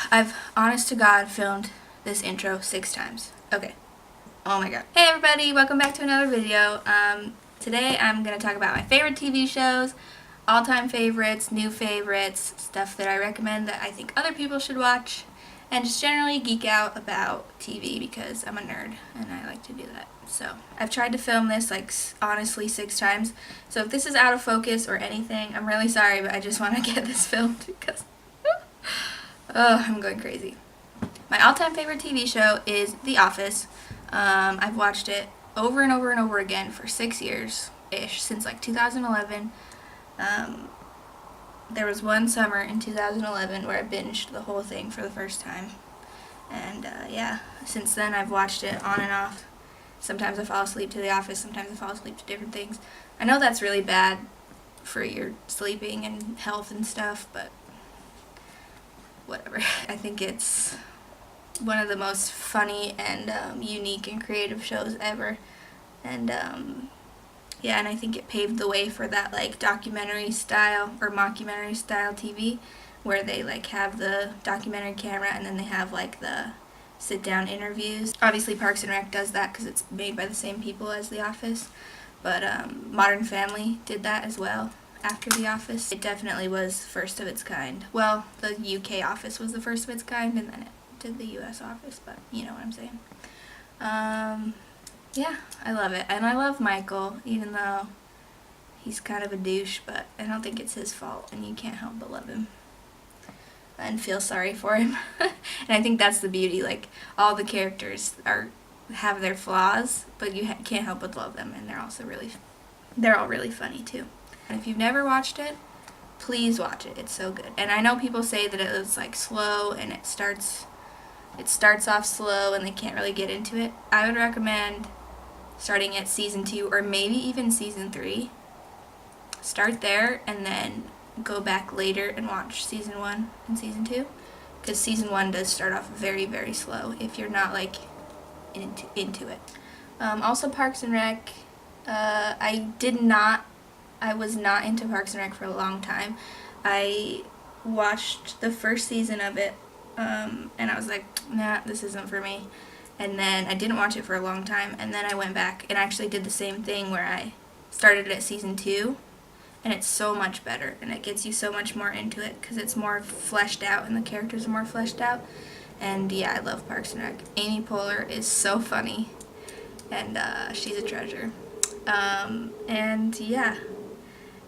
I've, honest to God, filmed this intro 6 times. Okay. Oh my god. Hey everybody, welcome back to another video. Today I'm going to talk about my favorite TV shows, all-time favorites, new favorites, stuff that I recommend that I think other people should watch, and just generally geek out about TV because I'm a nerd and I like to do that. So I've tried to film this honestly 6 times, so if this is out of focus or anything, I'm really sorry, but I just want to get this filmed because oh, I'm going crazy. My all-time favorite TV show is The Office. I've watched it over and over and over again for 6 years-ish, since 2011. There was one summer in 2011 where I binged the whole thing for the first time. And yeah, since then I've watched it on and off. Sometimes I fall asleep to The Office, sometimes I fall asleep to different things. I know that's really bad for your sleeping and health and stuff, but whatever. I think it's one of the most funny and unique and creative shows ever. And yeah, and I think it paved the way for that documentary style or mockumentary style TV where they have the documentary camera and then they have the sit down interviews. Obviously Parks and Rec does that because it's made by the same people as The Office, but Modern Family did that as well after The Office. It definitely was first of its kind. Well, the UK Office was the first of its kind, and then it did the US Office, but you know what I'm saying. Yeah, I love it. And I love Michael, even though he's kind of a douche, but I don't think it's his fault, and you can't help but love him and feel sorry for him. And I think that's the beauty, all the characters have their flaws, but you can't help but love them, and they're all really funny too. And if you've never watched it, please watch it. It's so good. And I know people say that it was slow and it starts off slow and they can't really get into it. I would recommend starting at season 2 or maybe even season 3. Start there and then go back later and watch season 1 and season 2, because season 1 does start off very, very slow if you're not into it. Also Parks and Rec. I was not into Parks and Rec for a long time. I watched the first season of it, and I was like, nah, this isn't for me. And then I didn't watch it for a long time, and then I went back and actually did the same thing where I started it at season 2, and it's so much better, and it gets you so much more into it because it's more fleshed out and the characters are more fleshed out. And yeah, I love Parks and Rec. Amy Poehler is so funny, and she's a treasure. And yeah.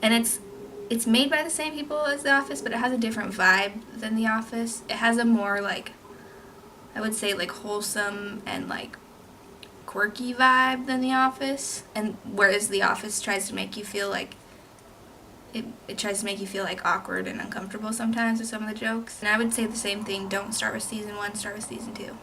And it's made by the same people as The Office, but it has a different vibe than The Office. It has a more I would say wholesome and quirky vibe than The Office. And whereas The Office tries to make you feel it tries to make you feel awkward and uncomfortable sometimes with some of the jokes. And I would say the same thing. Don't start with season 1, start with season 2.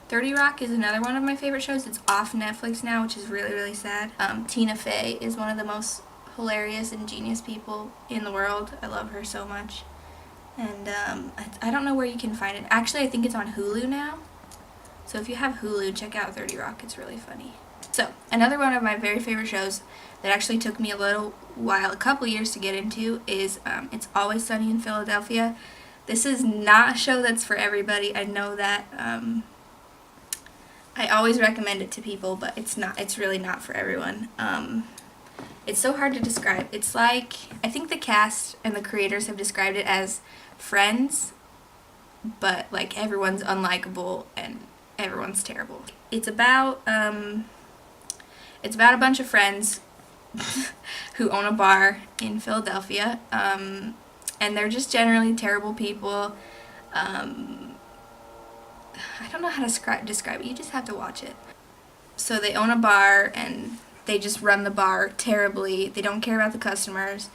30 Rock is another one of my favorite shows. It's off Netflix now, which is really, really sad. Tina Fey is one of the most hilarious and genius people in the world. I love her so much. And I don't know where you can find it. Actually, I think it's on Hulu now. So if you have Hulu, check out 30 Rock. It's really funny. So another one of my very favorite shows that actually took me a couple years to get into is It's Always Sunny in Philadelphia. This is not a show that's for everybody. I know that. I always recommend it to people, but it's really not for everyone. It's so hard to describe. It's I think the cast and the creators have described it as Friends, but everyone's unlikable and everyone's terrible. It's about a bunch of friends who own a bar in Philadelphia, and they're just generally terrible people. I don't know how to describe it. You just have to watch it. So they own a bar and they just run the bar terribly. They don't care about the customers.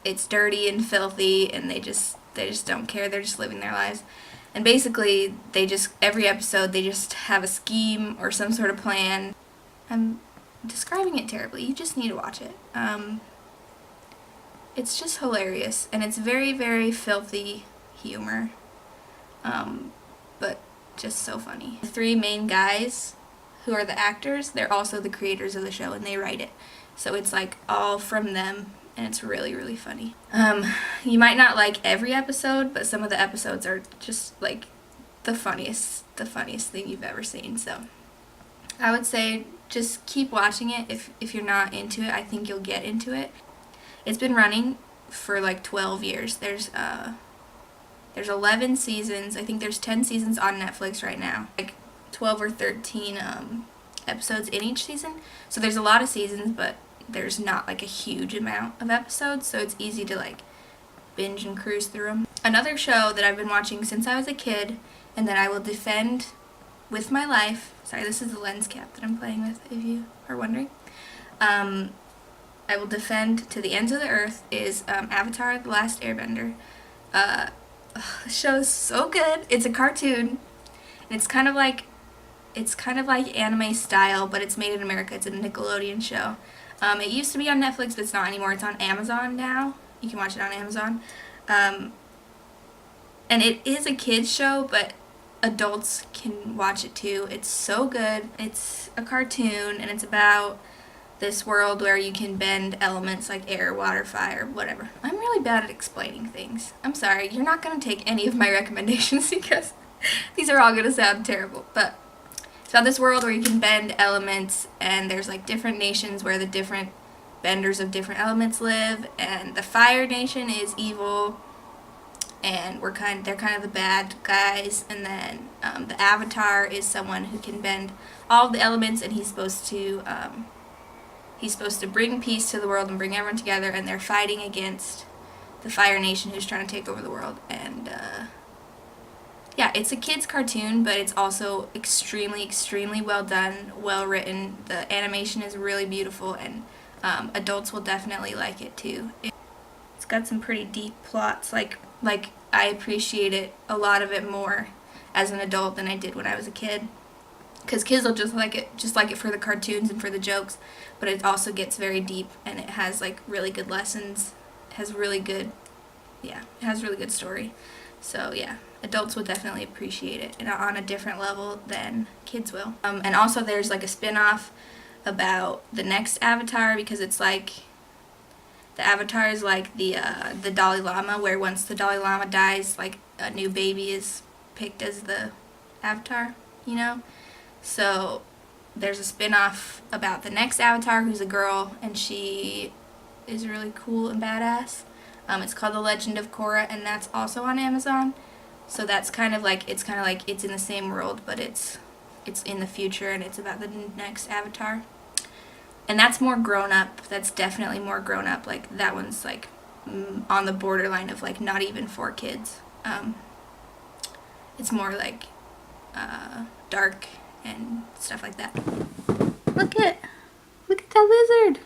It's dirty and filthy, and they just don't care. They're just living their lives. And basically, every episode, they just have a scheme or some sort of plan. I'm describing it terribly. You just need to watch it. It's just hilarious, and it's very, very filthy humor. But just so funny. The 3 main guys who are the actors, they're also the creators of the show, and they write it. So it's all from them, and it's really, really funny. You might not like every episode, but some of the episodes are just like the funniest thing you've ever seen. So I would say just keep watching it. If you're not into it, I think you'll get into it. It's been running for like 12 years. There's 11 seasons. I think there's 10 seasons on Netflix right now. Like 12 or 13 episodes in each season. So there's a lot of seasons, but there's not like a huge amount of episodes, so it's easy to like binge and cruise through them. Another show that I've been watching since I was a kid and that I will defend with my life. Sorry, this is the lens cap that I'm playing with, if you are wondering. I will defend to the ends of the earth is Avatar: The Last Airbender. The show is so good. It's a cartoon, and it's kind of like anime style, but it's made in America. It's a Nickelodeon show. It used to be on Netflix, but it's not anymore. It's on Amazon now. You can watch it on Amazon. And it is a kids show, but adults can watch it too. It's so good. It's a cartoon, and it's about this world where you can bend elements like air, water, fire, whatever. I'm really bad at explaining things. I'm sorry. You're not going to take any of my recommendations because these are all going to sound terrible. But it's about this world where you can bend elements, and there's like different nations where the different benders of different elements live, and the Fire Nation is evil, and they're kind of the bad guys, and then the Avatar is someone who can bend all of the elements, and he's supposed to bring peace to the world and bring everyone together, and they're fighting against the Fire Nation who's trying to take over the world. And yeah, it's a kid's cartoon, but it's also extremely, extremely well done, well written. The animation is really beautiful, and adults will definitely like it too. It's got some pretty deep plots. Like I appreciate it, a lot of it, more as an adult than I did when I was a kid. Because kids will just like it for the cartoons and for the jokes, but it also gets very deep, and it has like really good lessons. It has really good story. So yeah, adults will definitely appreciate it, and on a different level than kids will. And also there's like a spin-off about the next Avatar, because it's like the Avatar is like the Dalai Lama, where once the Dalai Lama dies, like a new baby is picked as the Avatar, you know? So there's a spin-off about the next Avatar, who's a girl, and she is really cool and badass. It's called The Legend of Korra, and that's also on Amazon. So that's kind of like it's in the same world, but it's in the future, and it's about the next Avatar. And that's more grown up. That's definitely more grown up. Like that one's like on the borderline of like not even for kids. It's more like dark and stuff like that. Look at that lizard.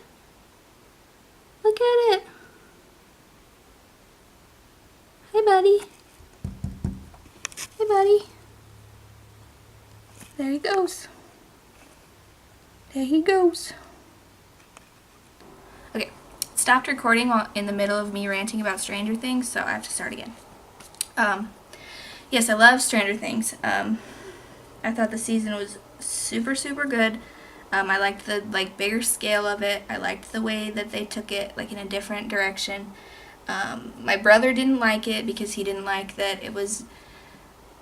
Look at it. Hey, buddy. Hey, buddy. There he goes. There he goes. Okay, stopped recording while in the middle of me ranting about Stranger Things, so I have to start again. Yes, I love Stranger Things. I thought the season was super, super good. I liked the bigger scale of it. I liked the way that they took it like in a different direction. My brother didn't like it because he didn't like that it was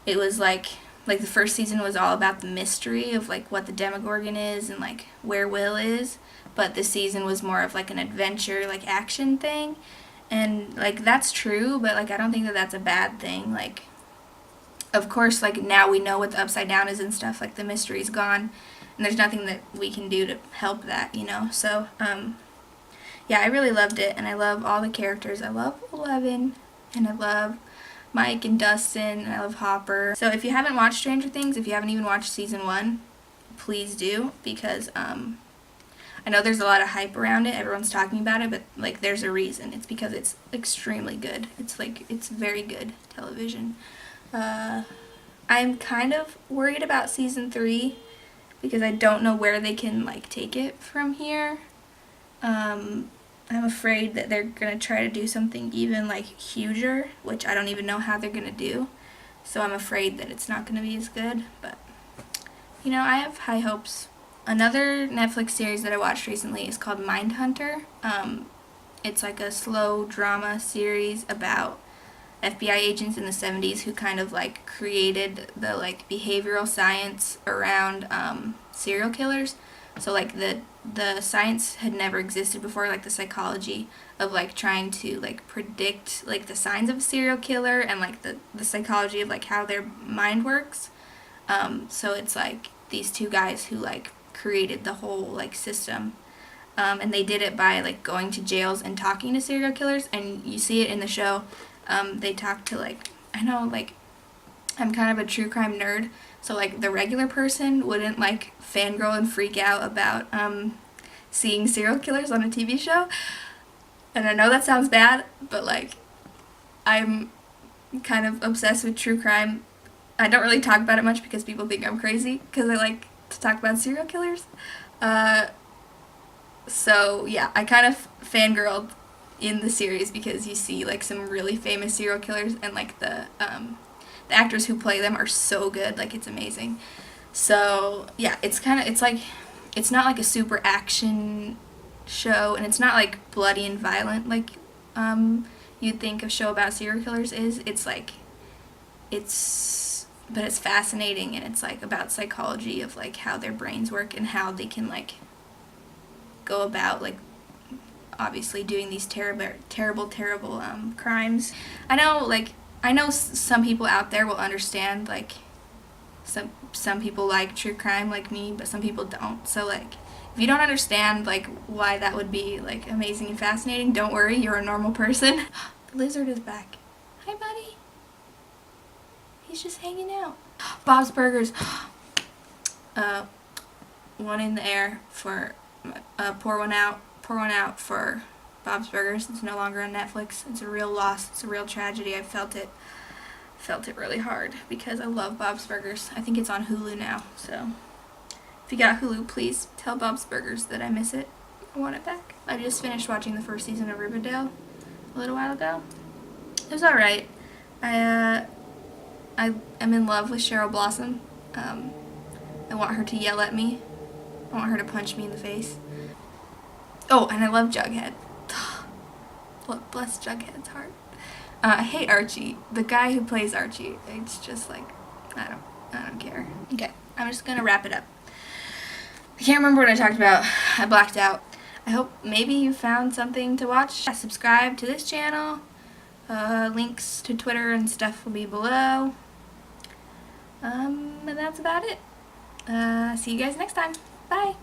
like the first season was all about the mystery of like what the Demogorgon is and like where Will is, but this season was more of like an adventure, like action thing. And like that's true, but like I don't think that that's a bad thing. Like of course, like now we know what the Upside Down is and stuff, like the mystery's gone, and there's nothing that we can do to help that, you know. So yeah, I really loved it, and I love all the characters. I love Eleven, and I love Mike and Dustin, and I love Hopper. So if you haven't watched Stranger Things, if you haven't even watched season 1, please do, because I know there's a lot of hype around it. Everyone's talking about it, but like there's a reason. It's because it's extremely good. It's very good television. I'm kind of worried about season 3 because I don't know where they can like take it from here. I'm afraid that they're going to try to do something even like huger, which I don't even know how they're going to do. So I'm afraid that it's not going to be as good, but you know, I have high hopes. Another Netflix series that I watched recently is called Mindhunter. It's like a slow drama series about FBI agents in the 70s who kind of like created the like behavioral science around serial killers. So like the science had never existed before, like the psychology of like trying to like predict like the signs of a serial killer and like the psychology of like how their mind works. So it's like these two guys who like created the whole like system. And they did it by like going to jails and talking to serial killers, and you see it in the show. They talk to like, I know like I'm kind of a true crime nerd, so like the regular person wouldn't like fangirl and freak out about seeing serial killers on a TV show. And I know that sounds bad, but like I'm kind of obsessed with true crime. I don't really talk about it much because people think I'm crazy because I like to talk about serial killers. So yeah, I kind of fangirled in the series because you see like some really famous serial killers, and like the actors who play them are so good, like it's amazing. So yeah, it's like it's not like a super action show, and it's not like bloody and violent like you'd think a show about serial killers is. It's like but it's fascinating, and it's like about psychology of like how their brains work and how they can like go about like obviously doing these terrible crimes. I know some people out there will understand, like some people like true crime like me, but some people don't. So like if you don't understand like why that would be like amazing and fascinating, don't worry, you're a normal person. The lizard is back. Hi buddy. He's just hanging out. Bob's Burgers. One in the air for pour one out for Bob's Burgers. It's no longer on Netflix. It's a real loss. It's a real tragedy. I felt it really hard because I love Bob's Burgers. I think it's on Hulu now, so if you got Hulu, please tell Bob's Burgers that I miss it. I want it back. I just finished watching the first season of Riverdale a little while ago. It was alright. I am in love with Cheryl Blossom. I want her to yell at me. I want her to punch me in the face. Oh, and I love Jughead. Bless Jughead's heart. I hate Archie. The guy who plays Archie. It's just like, I don't care. Okay, I'm just gonna wrap it up. I can't remember what I talked about. I blacked out. I hope maybe you found something to watch. Subscribe to this channel. Links to Twitter and stuff will be below. And that's about it. See you guys next time. Bye.